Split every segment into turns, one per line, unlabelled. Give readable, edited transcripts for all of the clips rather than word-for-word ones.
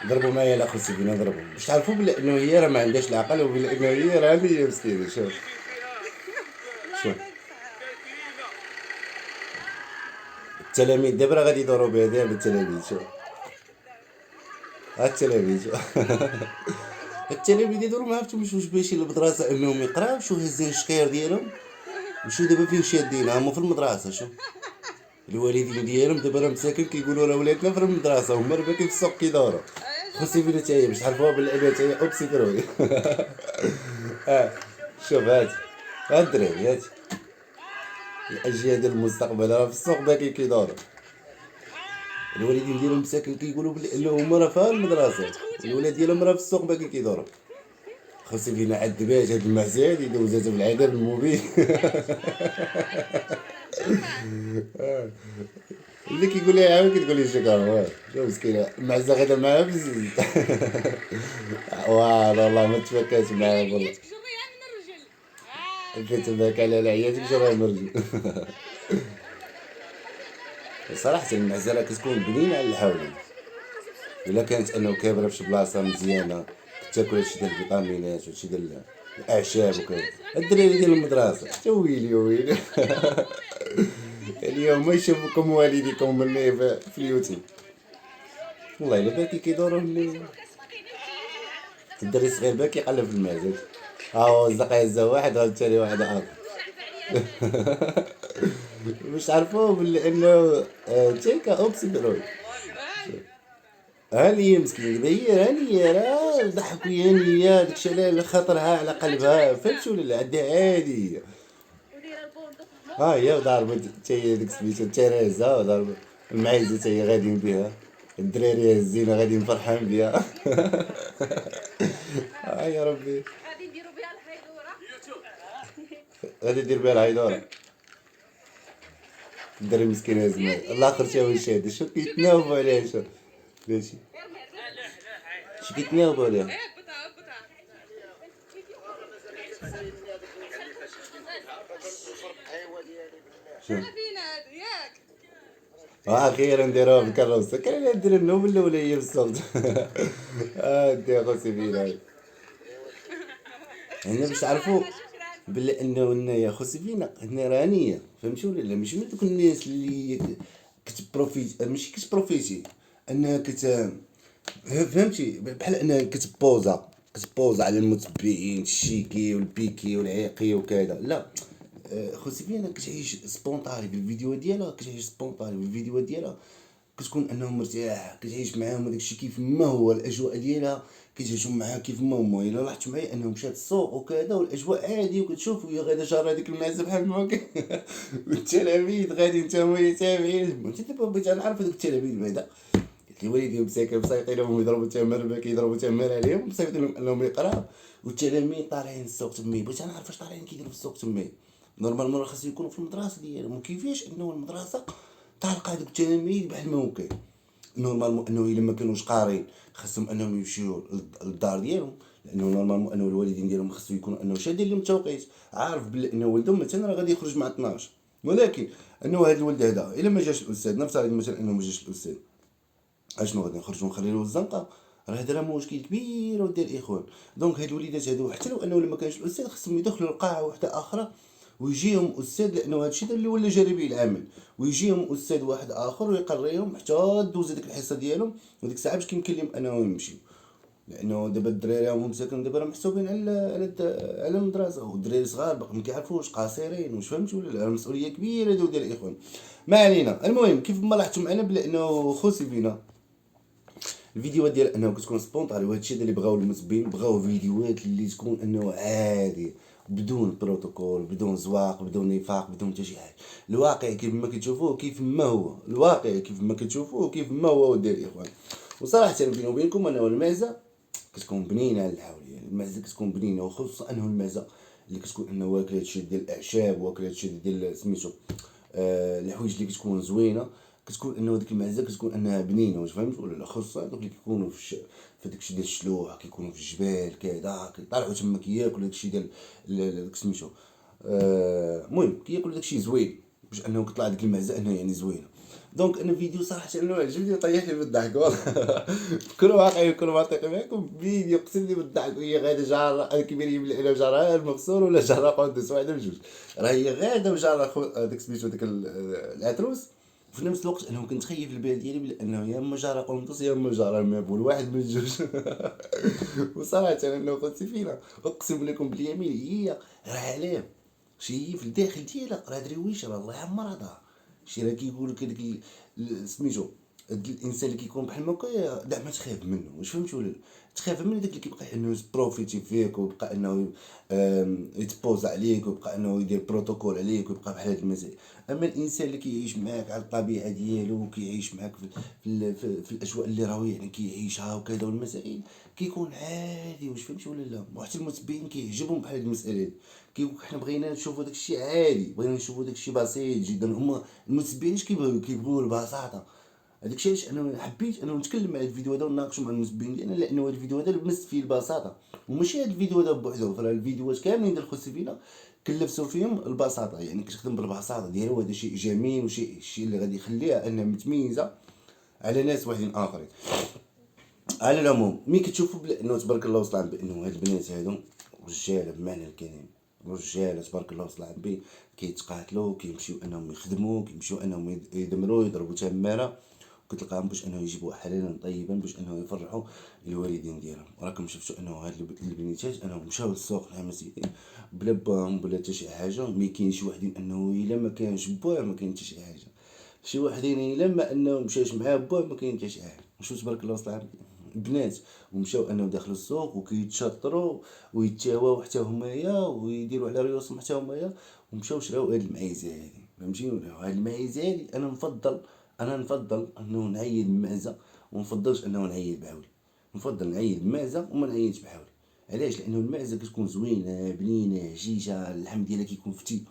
ضربوا معايا لا خصي فينا ضربوا باش تعرفوا بلي انه هي راه ما عندهاش العقل وبلي انه هي راه هي مسكينه. شوف شوف التلاميذ دابا راه غادي يدوروا بها دابا التلاميذ. شوف ها التلاميذ شوف. التلاميذ يدوروا معاها واش بايشين للمدرسه انهم يقراو، شو هازين الشقير ديالهم وشو دابا فين شادينها هما في المدرسه. شوف الوالدين ديالهم دابا راه مساكن كيقولوا راه ولادنا في المدرسه هما راه باقيين في السوق كيدوروا. خصي فينا حتى هي باش تعرفوها بلي انا حتى هي اوبسيكروي. اه شوف هاد الدراري هاد الاجيال ديال المستقبل راه في السوق باقيين كيدوروا. الوالدين ديالهم مساكن كيقولوا بلي انه هما راه في المدرسه الولاد ديالهم راه في السوق باقيين كيدوروا. خصي فينا عذبات هاد المعزه هادي دوزاتها في العذاب المبين. اللي كيقول لها عاود كتقول لي شكرا. شوف مسكينه المعزه غدا معاها بزز. والله ما تفكاش معاها والله. كتباك على عياتك شرا مرجل. صراحه المعزه راه كتكون بنينه على الحولين. الا كانت انه كابره في شي بلاصه مزيانه كتاكل هادشي ديال الفيتامينات وهادشي ديال الاعشاب وكذا. الدراري ديال المدرسه حتى ويلي ويلي. اليوم ما يشوفكم والديكم مني في اليوتيوب. والله الا باكي كيدوروا اللي الدري الصغير باكي يقلب في المعزه. هاو زق هزا واحد هاو الثاني واحد اخر. باش تعرفوا بلي انه تيكا اوبسي دروي. هاني مسكين دابا هي هاني راه ضحك ويا هانيه داكشي على خاطرها على قلبها فهمتي ولا لا عندها عادي. ها هي ضاربه حتى هي ديك سميتو تيريزا وضاربه المعيزه حتى هي غاديين بها. الدراري الزينه غاديين فرحان بها. يا ربي غادي دير بها الهيدوره. الدري مسكين يا زمان الاخر تا هو شاد شو كيتناوبوا عليه. شو ماشي شو كيتناوبوا عليه. شو اخيرا نديروها بالكروسه كان ندير النوم الاولى هي بالصوت. دي خوتي فينا هنا باش تعرفوا بلي انه هنايا خوتي فينا هنا رانيه فهمتي ولا لا. ماشي من دوك الناس اللي كتبروفيت ماشي كتبروفيتي انها فهمتي بحال انها كتبوزا على المتبعين الشيكي والبيكي والعيقي وكذا. لا خوتي فينا كتعيش سبونطاني في الفيديو ديالها كتعيش سبونطاني في الفيديو ديالها كتكون انه مرتاح كتعيش معاهم داكشي كيف ما هو الاجواء ديالها كتعيشوا معاها كيف ما هما. الا لاحظت معايا انه مشات السوق وكذا والاجواء عادي وكتشوف وهي غادا جاره هذيك المعزه بحال ما كاين. والتلاميذ غادي نتا هما يتابعين. انت دابا بغيت نعرف هذوك التلاميذ بعدا الوالدين مساكن مسيطين لهم يضربوا تمر كيضربوا تمر عليهم مسيطين لهم انهم يقراو والتلاميذ طالعين السوق تمي. بغيت نعرف واش طالعين كيديروا في السوق تمي. نورمالمون خاصو يكونوا في المدرسه ديالهم وكيفاش انه المدرسه طالقه هذوك التلاميذ بحال ما هو كاين. نورمالمون انه الا ما كانوش قارين خاصهم انهم يمشيو للدار ديالهم لانه نورمالمون انه الوالدين ديالهم خاصو يكونوا انه شادين لهم التوقيت عارف بلي انه ولدهم مثلا راه غادي يخرج مع 12. ولكن انه هذا الولد هذا الا ما جاش الاستاذ نفترض مثلا انه ما جاش الاستاذ اشنو غادي نخرجوا نخليوه الزنقه. راه هذا راه مشكل كبير ودير الاخوان. دونك هاد الوليدات هادو حتى لو انه ما كانش الاستاذ خصهم يدخلوا لقاعه واحده اخرى ويجيهم استاذ لانه هادشي اللي ولا جاري به العمل. ويجيهم استاذ واحد اخر ويقريهم حتى دوز هذيك الحصه ديالهم وديك الساعه باش كيمكن لهم انهم يمشيو. لانه دابا الدراري هما مساكن دابا راه محسوبين على المدرسه والدراري صغار باقي ما كيعرفوش قاصرين واش فهمتوا ولا لا. المسؤوليه كبيره ديال الاخوان. ما علينا. المهم كيف ما لاحظتوا معنا بلا انه خوسي فينا الفيديوهات ديال انه كتكون سبونطاني وهذا الشيء اللي بغاو المتبعين بغاو فيديوهات اللي تكون انه عادي بدون بروتوكول بدون زواق بدون نفاق بدون حتى شي حاجه. الواقع كيف ما كتشوفوه كيف ما هو الواقع كيف ما كتشوفوه كيف ما هو ودير الاخوان. وصراحه بيني وبينكم انا المعزه كتكون بنينه على الحاول. يعني المعزه كتكون بنينه وخصوصا انه المعزه اللي كتكون انه واكله هادشي ديال الاعشاب واكله هادشي ديال سميتو الحوايج اللي كتكون زوينه كتكون انه ديك المعزه كتكون انها بنينه واش فهمت ولا لا. خصوصا دوك اللي كيكونوا في داكشي ديال الشلوح كيكونوا في الجبال كذا كيطلعوا تما كياكلوا داكشي ديال داك سميتو المهم كياكلوا داكشي زوين باش انه كطلع ديك المعزه انها يعني زوينه. دونك انا فيديو صراحه انه عجبني وطيح لي بالضحك والله. بكل واقعي وكل منطقي معكم، فيديو قسم لي بالضحك. وهي غاده جاره الكبير يبلع على جارها المغسول ولا جاره قدس، واحده من جوج. راه هي غاده وجاره هذاك سميتو داك العتروس. في نفس الوقت انا كنت خايف في البال ديالي بانه يا اما جاره قندوس يا اما جاره مابول، واحد من الجوج. وصراحه انه قلت فينا اقسم لكم باليمين هي راه عليه شي في الداخل ديالها راه درويشه، راه الله يعمرها دار. شي راه كيقول لك هذاك سميتو هاد الانسان اللي كيكون بحال هكا كاع ما تخاف منه، واش فهمتي ولا لا؟ تخاف من داك اللي كيبقى انه يبروفيتي فيك، ويبقى انه يتبوز عليك، ويبقى انه يدير بروتوكول عليك، ويبقى بحال هاد المسائل. اما الانسان اللي كيعيش معاك على الطبيعه ديالو، وكيعيش معاك في الاجواء اللي راهو يعني كيعيشها وكذا والمسائل، كيكون عادي، واش فهمتي ولا لا؟ وحتى المتبعين كيعجبهم بحال هاد المساله هادي. كيقول حنا بغينا نشوفوا داك الشيء عادي، بغينا نشوفوا داك الشيء بسيط جدا. هما المتبعين اش كيبغيو البساطه. هذاك الشيء علاش انا حبيت انه نتكلم مع هذا الفيديو هذا ونناقشوا مع المتبعين ديالنا، لانه هذا الفيديو هذا لمست فيه البساطه. وماشي هذا الفيديو هذا بوحدو، راه الفيديوهات كاملين ديال خوسي فينا كلفتو فيهم البساطه، يعني كتخدم بالبساطه ديالها. وهذا شيء جميل، وشيء اللي غادي يخليها انها متميزه على ناس واحدين اخرين. على العموم ملي كتشوفوا بانه تبارك الله وصل بانه هاد البنات هادو رجاله بمعنى الكلمه، رجاله تبارك الله وصل به، كيتقاتلوا، كيمشيو انهم يخدموا، كيمشيو انهم يدمروا، يضربوا تماره، وكتلقاهم باش انه يجيبوا حلالا طيبا باش انه يفرحوا الوالدين ديالهم. راكم شفتوا انه هاد البنيتات انهم مشاو للسوق نعم سيدي بلا باهم بلا حتى شي حاجه. مي كاين شي وحدين انه الا ما كانش باه ما كاين حتى شي حاجه، شي وحدين الا ما انه مشاش معاه باه ما كاين حتى شي حاجه. وشو تبارك الله وصل البنات ومشاو انهم داخل السوق وكيتشطروا ويتاواو حتى همايا ويديروا على ريوسهم حتى همايا، ومشاو شراو هاد المعيزه هادي. فهمتيني؟ هاد المعيزه هادي انا نفضل انه نعيد بمعزه، ونفضلش انه نعيد بعولي. نفضل نعيد بمعزه وما نعيدش بعولي. علاش؟ لانه المعزه كتكون زوينه بنينه هشيشه، اللحم ديالها كيكون فتي،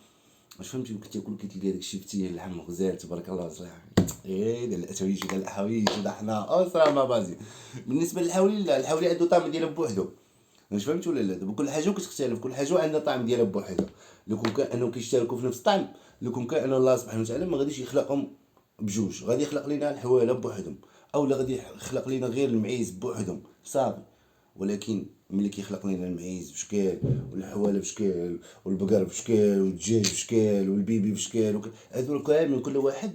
واش فهمتي؟ كتاكل كتلقى داكشي فتي، اللحم غزال تبارك الله صراحه. ديال الاتويج ديال الحوايج دا حنا اسره ما بازي. بالنسبه للحولي لا، الحولي عنده طعم ديالو بوحدو، واش فهمتي ولا لا؟ دابا كل حاجه كتختلف، كل حاجه عندها طعم ديالها بوحدها. لو كون كان انه كيشتركوا في نفس الطعم، لو كون كان انه الله سبحانه وتعالى ما غاديش يخلقهم بجوج، غادي يخلق لنا الحواله بوحدهم، او لا غادي يخلق لنا غير المعيز بوحدهم صافي. ولكن ملي كيخلق لنا المعيز بشكل، والحواله بشكل، والبقر بشكل، والدجاج بشكل، والبيبي بشكل، هذول كامل كل واحد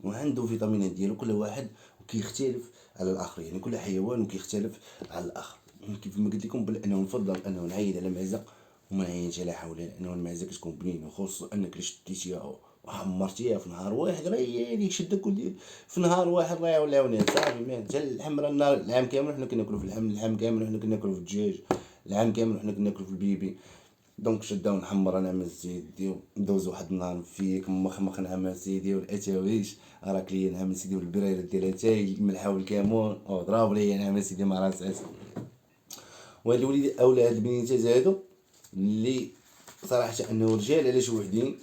وعنده فيتامينات ديالو، كل واحد وكيختلف على الاخر، يعني كل حيوان وكيختلف على الاخر. كيف ما قلت لكم بانه نفضل انه نعيد على معزه وما نعيدش على حوله، لانه المعزه كتكون بنينه، وخصوصا انك شديتيها وحمرتيها في نهار واحد راه هي اللي شده كل في نهار واحد الله يعاون العونات صافي مات. حتى اللحم راه العام كامل حنا كناكلو في اللحم، العام كامل حنا كناكلو في الدجاج، العام كامل حنا كناكلو في البيبي. دونك شدها ونحمر انا سيدي، ندوز واحد النهار فيك مخمخ نعم سيدي، والاتاويش راك ليا نعم سيدي، والبريره ديالها تاي الملحه والكمون وضرب ليا نعم سيدي مع راس عسل. وهاد الوليد اولا هاد البنيتات هادو اللي صراحه انه رجال علاش وحدين،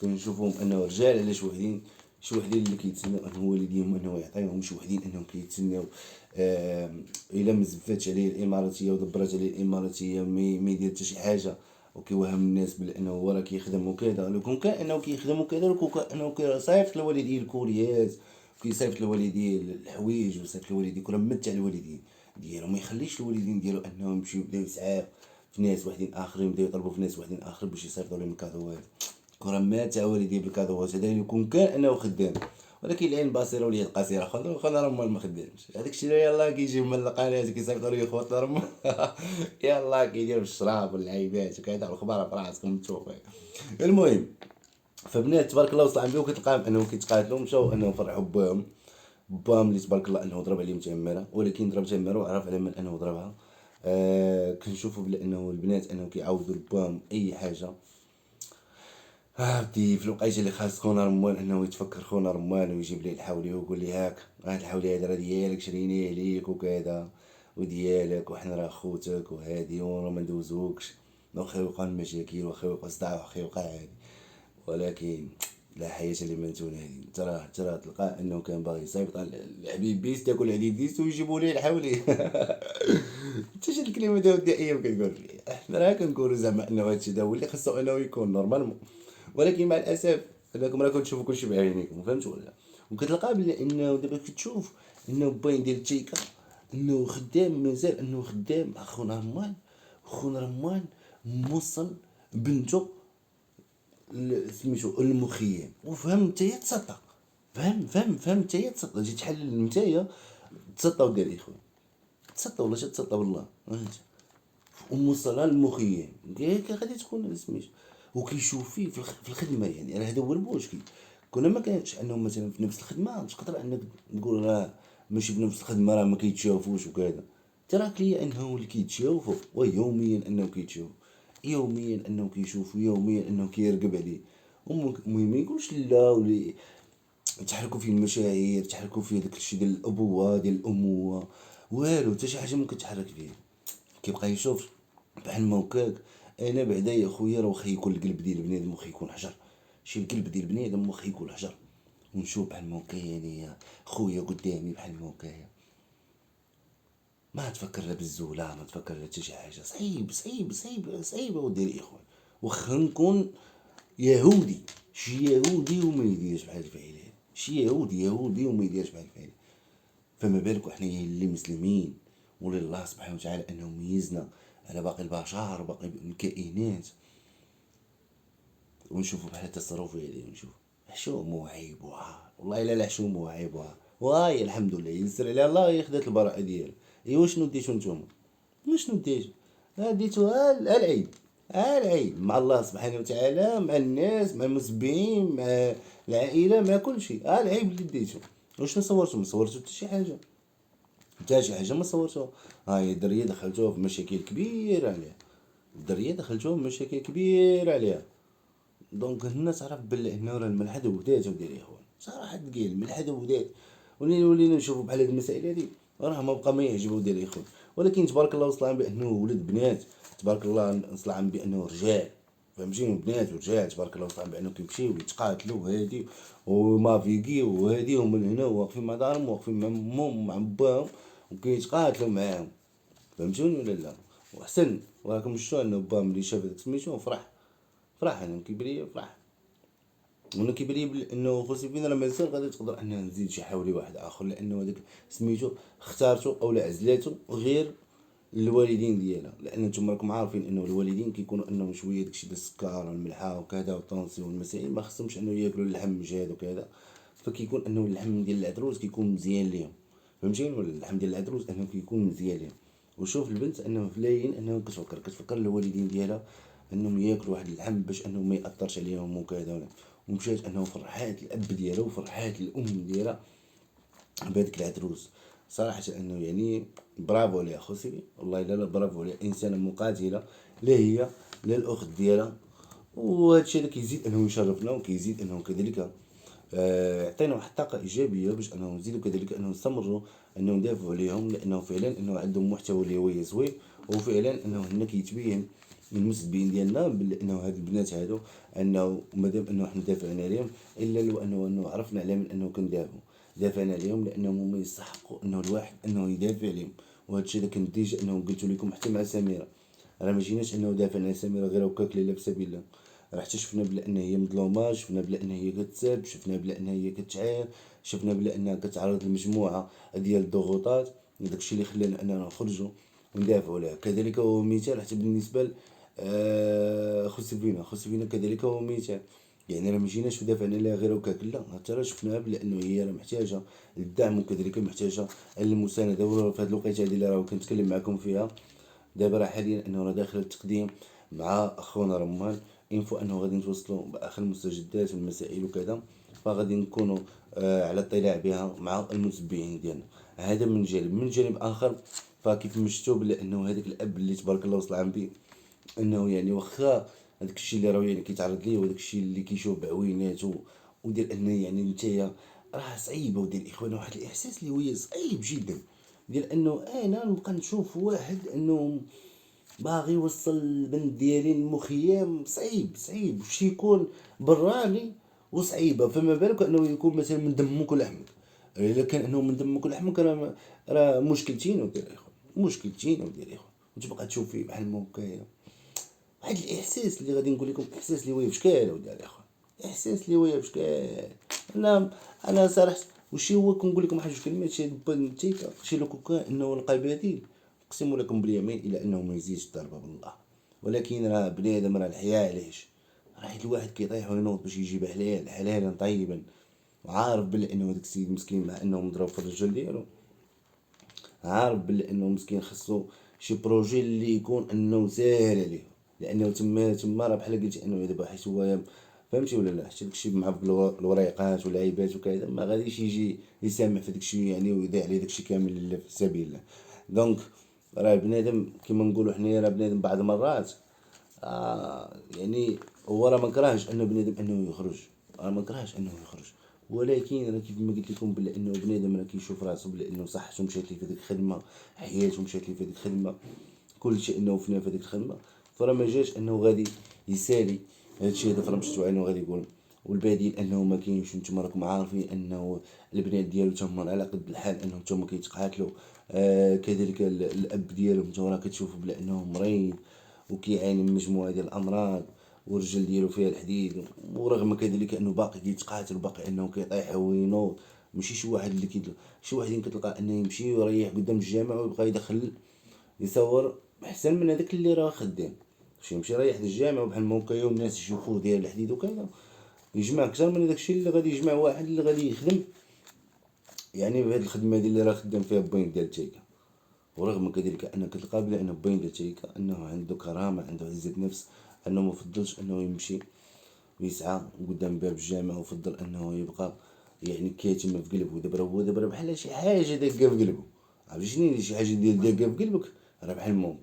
كنشوفهم انه رجال علاش وحدين. شي وحدين اللي كيتسناو ان والديهم انه يعطيهم، شي وحدين انهم كيتسناو الا ما زفاتش عليه الاماراتيه ودبرات عليه الاماراتيه ما يدير حتى شي حاجه، وكيوهم الناس بانه هو راه كيخدم وكذا. لو كون كان انه كيخدم وكذا، لو كون كان انه كيصيفط لوالديه الكوريات، كيصيفط لوالديه الحوايج، ويصيفط لوالديه كره متع الوالدين ديالو، ما يخليش الوالدين ديالو انهم يمشيو يبداو يسعاو في ناس واحدين اخرين، يبداو يطلبوا في ناس واحدين اخرين باش يصيفطوا لهم الكادوات. كره ماتع والديه بالكادوات هذا يكون كان انه خدام. ولكن العين باصره واليد قصيره، خونا راه ما خدامش هذاك الشيء. يلاه كيجي من القناه كيصيفطوا لي خوتنا راه يلاه كيديروا الشراب واللعيبات وكذا، والخبار في راسكم متوفين. المهم فبنات تبارك الله وصل عندهم كتلقاهم انهم كيتقاتلوا، مشاو انهم فرحوا باهم اللي تبارك الله انه ضرب عليهم تماره، ولكن ضرب تماره وعرف على من انه ضربها. كنشوفوا بانه البنات انه كيعاودوا لباهم اي حاجه. ودي في الوقيته اللي خاص خونا رموان انه يتفكر خونا رموان ويجيب ليه الحولي ويقول لي هاك هاد الحولي هذا راه ديالك شرينيه عليك وكذا وديالك، وحنا راه خوتك وهادي وراه ما ندوزوكش، واخا يوقع المشاكل واخا يوقع صداع واخا يوقع هادي. ولكن لا حياة لمن تنادي. ترى تلقاه انه كان باغي يصيفط على الحبيب بيس تاكل عليه ديس ويجيبوا ليه الحولي. انت شاد الكلمه دا ودي ايام كتقول لي احنا راه كنقولوا زعما انه هادشي دا هو اللي خاصو انه يكون نورمالمون. ولكن مع الاسف انكم راه كتشوفوا كلشي بعينيكم، فهمتوا ولا؟ وكتلقى بلي انه دابا كتشوف انه باين ديال التيكا انه خدام، مازال انه خدام مع خونا رمان. خونا رمان موصل بنتو سميتو المخيم، وفهم نتايا تسطى. فهم نتايا تسطى، جيت تحلل نتايا تسطى ودير اخويا، تسطى ولا تسطى والله. وموصلها للمخيم قالك غادي تكون سميتو، وكيشوف فيه في الخدمه. يعني راه هذا هو المشكل. كنا ما كانش انهم مثلا في نفس الخدمه تقدر انك تقول راه ماشي في نفس الخدمه راه ما كيتشافوش وكذا. تراك لي انه اللي كيتشافوا ويوميا انه كيتشافوا، يوميا انه كيشوفوا، يوميا انه كيرقب عليه. المهم ما يقولش لا ولي تحركوا فيه المشاعر، تحركوا فيه داك الشيء ديال الابوه ديال الامومه، والو حتى شي حاجه ما كتحرك فيه. كيبقى يشوف بحال ما هكاك. انا بعدا يا خويا راه واخا يكون القلب ديال بنادم واخا يكون حجر، شي القلب ديال بنادم واخا يكون حجر، ونشوف بحال ما هكايا انايا خويا قدامي بحال ما هكايا، ما تفكر لا بالزوله، ما تفكر لا حتى شي حاجه. صعيب صعيب صعيب صعيب اودي الاخوان. واخا نكون يهودي، شي يهودي وما يديرش بحال الفعيل هذا، شي يهودي وما يديرش بحال الفعيل. فما بالك وحنايا اللي مسلمين، ولله الله سبحانه وتعالى انه ميزنا على باقي البشر وباقي الكائنات. ونشوفوا بحال التصرف ديالي، ونشوف حشومه وعيبوها، والله الا لا حشومه وعيبوها. واي الحمد لله يسر عليها الله، هي خدات البراءه ديالها. ايوا شنو ديتو نتوما؟ شنو ديتو؟ ديتوها العيب، العيب مع الله سبحانه وتعالى، مع الناس، مع المسبين، مع العائله، مع كل شيء. العيب اللي ديتو. وشنو صورتو؟ ما صورتو حتى شي حاجه، حتى شي حاجه ما صورتوها. هاي الدريه دخلتوها في مشاكل كبيره عليها، الدريه دخلتوها في مشاكل كبيره عليها. دونك هنا تعرف بلي هنا راه الملحد ودات ودير يا اخوان، صراحه تقيل الملحد ودات. ولينا نشوفوا بحال هاد المسائل هادي راه ما بقى ما يعجبو دير يا اخوان. ولكن تبارك الله وصل بانه ولد بنات، تبارك الله وصل بانه رجال، فهمتيني، بنات ورجال تبارك الله وصل بانه كيمشيو يتقاتلوا وهادي ومافيكيو وهادي، ومن هنا واقفين مع دارهم، واقفين مع امهم مع باهم، وكيتقاتلوا معاهم. فهمتوني ولا لا؟ وحسن وراكم شفتوا انه با ملي شاف داك سميتو فرح، فرح انا كيبان ليا فرح. وانا كيبان ليا بلي انه خصني فين راه مازال غادي تقدر انها نزيد شي حولي واحد اخر، لانه هذاك سميتو اختارتو او عزلاتو غير الوالدين ديالها. لان نتوما راكم عارفين انه الوالدين كيكونوا انهم شويه داكشي ديال السكر والملحه وكذا والطونسيون والمسائل، ما خصهمش انه ياكلوا اللحم مجهد وكذا. فكيكون انه اللحم ديال العدروس كيكون مزيان ليهم، فهمتيني ولا؟ اللحم ديال العدروس انه كيكون مزيان ليهم. وشوف البنت انه في لاين انه كتفكر الوالدين ديالها انهم ياكلوا واحد اللحم باش انه ما ياثرش عليهم وكذا. ومشات انه فرحات الاب ديالها وفرحات الام ديالها بهذيك العدروس. صراحه انه يعني برافو عليها خوسي، والله لا لا برافو عليها، انسانه مقاتله، لا هي لا الاخت ديالها. وهذا الشيء هذا كيزيد انه يشرفنا، وكيزيد انه كذلك يعطينا واحد الطاقه ايجابيه باش انه نزيدو كذلك انه نستمروا انه ندافعوا عليهم، لانه فعلا انه عندهم محتوى اللي هو زوين. وفعلا انه هنا كيتبين من المسبين ديالنا بلي انه هاد البنات هادو انه مادام انه حنا دافعنا عليهم، الا لو انه عرفنا على من انه كندافعوا، دافعنا عليهم لانهم هما يستحقوا انه الواحد انه يدافع عليهم. وهذا الشيء اللي كنديش انه قلت لكم حتى مع سميره، راه ما جيناش انه دافعنا على سميره غير هكاك لا في سبيل الله. راه حتى شفنا بلا ان هي مظلومه، شفنا بلا ان هي كتسب، شفنا بلا ان هي كتعاير، شفنا بلا انها كتعرض لمجموعه ديال الضغوطات. داكشي اللي خلانا اننا نخرجوا وندافعوا عليها. كذلك هو مثال حتى بالنسبه خو سيفينا كذلك هو مثال. يعني راه مجيناش ودافعنا عليها غير هكاك، لا حتى راه شفناها بلا انه هي راه محتاجه للدعم، وكذلك محتاجه المسانده. وفي هذه الوقيته هذه اللي راه كنتكلم معكم فيها دابا راه حاليا انه راه داخل التقديم مع اخونا رمان. انفو انه غادي نتوصلوا باخر المستجدات والمسائل وكذا، فغادي نكونوا على اطلاع بها مع المتبعين ديالنا. هذا من جانب. من جانب اخر فكيف ما شفتوا بلا انه هذاك الاب اللي تبارك الله وصل عم بيه، انه يعني واخا هذاك الشيء اللي راه يعني كيتعرض ليه، وهذاك الشيء اللي كيشوف بعويناتو، ودير انه يعني نتايا راه صعيبه. ودير الاخوان واحد الاحساس اللي هو صعيب جدا، ديال انه انا نبقى نشوف واحد انه باغي يوصل البنت ديالي للمخيم. صعيب صعيب باش يكون براني وصعيبه، فما بالك انه يكون مثلا من دمك ولحمك. الا كان انه من دمك ولحمك راه مشكلتين ودير يا اخوان، مشكلتين ودير يا اخوان. وتبقى تشوف فيه بحال ما هكايا واحد الاحساس اللي غادي نقول لكم، احساس اللي ويه بشكال ودير يا اخوان، احساس اللي ويه بشكال. انا صراحه وشي هو كنقول لكم واحد جوج كلمات. شي بان تيكا شي لو كوكا انه لقى بديل، اقسم لكم باليمين الى انه ما يزيدش الضربه بالله. ولكن راه بنادم راه الحياه علاش راه حيت الواحد كيطيح وينوض باش يجيب حلال حلالا طيبا، وعارف بلي انه هذاك السيد مسكين مع انه مضروب في الرجل ديالو، عارف بلي انه مسكين خصو شي بروجي اللي يكون انه ساهل عليه، لانه تما راه بحال قلتي انه دابا حيت هو فهمتي ولا لا، حتى داكشي مع الوريقات والعيبات وكذا ما غاديش يجي يسامح في داكشي يعني ويضيع عليه داكشي كامل اللي في سبيل الله. دونك راه بنادم كيما نقولوا حنايا، راه بنادم بعض المرات يعني هو راه ما كرهش انه بنادم انه يخرج، راه ما كرهش انه يخرج، ولكن راه كيف ما قلت لكم بلا انه بنادم راه كيشوف راسو بلا انه صحته مشات ليه في هذيك الخدمه، حياته مشات ليه في هذيك الخدمه، كل شيء انه فنى في هذيك الخدمه، فراه ما جاش انه غادي يسالي هادشي هذا فرا مشاتو عينو غادي يقول. والبديل انه ما كاينش، نتوما راكم عارفين انه البنات ديالو تما على قد الحال انهم تما كيتقاتلوا. كذلك الاب ديالو نتوما راه كتشوفوا بلا انه مريض وكيعاني من مجموعه ديال الامراض، والرجل ديالو فيها الحديد، ورغم كذلك انه باقي كيتقاتل وباقي انه كيطيح وينوض. ماشي شي واحد اللي شي واحدين كتلقى انه يمشي ويريح قدام الجامع ويبقى يدخل يصور احسن من هذاك اللي راه خدام، شي يمشي يريح الجامع بحال ما هكايا والناس يشوفوه داير الحديد وكذا، يجمع اكثر من هذاك الشيء اللي غادي يجمع واحد اللي غادي يخدم يعني بهاد الخدمه هذه اللي راه خدام فيها بوين ديال تيكا. ورغم كذلك انك كتلقى بلا انه بوين ديال تيكا انه عنده كرامه، عنده عزه نفس، انه ما فضلش انه يمشي ويسعى قدام باب الجامع، وفضل انه يبقى يعني كاتم في قلبه. دابا هو دابا بحال شي حاجه داقه في قلبه، عرفتي شنو شي حاجه ديال داقه في قلبك، راه بحال الموت.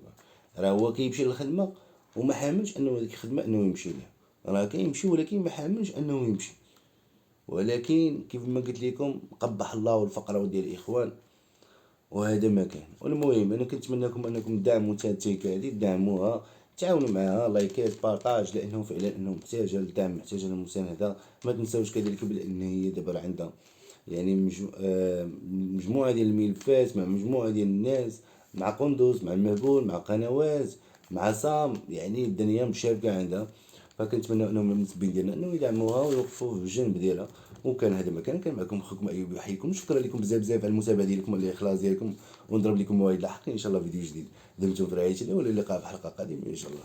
راه هو كيمشي للخدمه وما حاملش انه هذيك الخدمه انه يمشي ليها، راه كيمشي ولكن ما حاملش انه يمشي. ولكن كيف ما قلت لكم قبح الله الفقر ديال الاخوان، وهذا ما كان. والمهم انا كنتمنى لكم انكم تدعموا التيكه هذه، دعموها، تعاونوا معها لايكات بارطاج، لانه فعلا انه محتاجه للدعم، محتاجه للمسانده. ما تنساوش كذلك بان هي دابا عندها يعني مجموعه ديال الملفات مع مجموعه ديال الناس، مع قندوز، مع المهبول، مع قنوات، مع صام، يعني الدنيا مشابكه عندها. فكنتمنى انهم المتبين ديالنا انه يدعموها ويوقفوا في الجنب ديالها. وكان هذا مكان كان معكم اخوكم ايوب يحييكم. شكرا لكم بزاف بزاف على المتابعه ديالكم والاخلاص ديالكم، ونضرب لكم مواعيد لاحقين ان شاء الله فيديو جديد. دمتم في رعايه الله، والى اللقاء في حلقه قادمه ان شاء الله.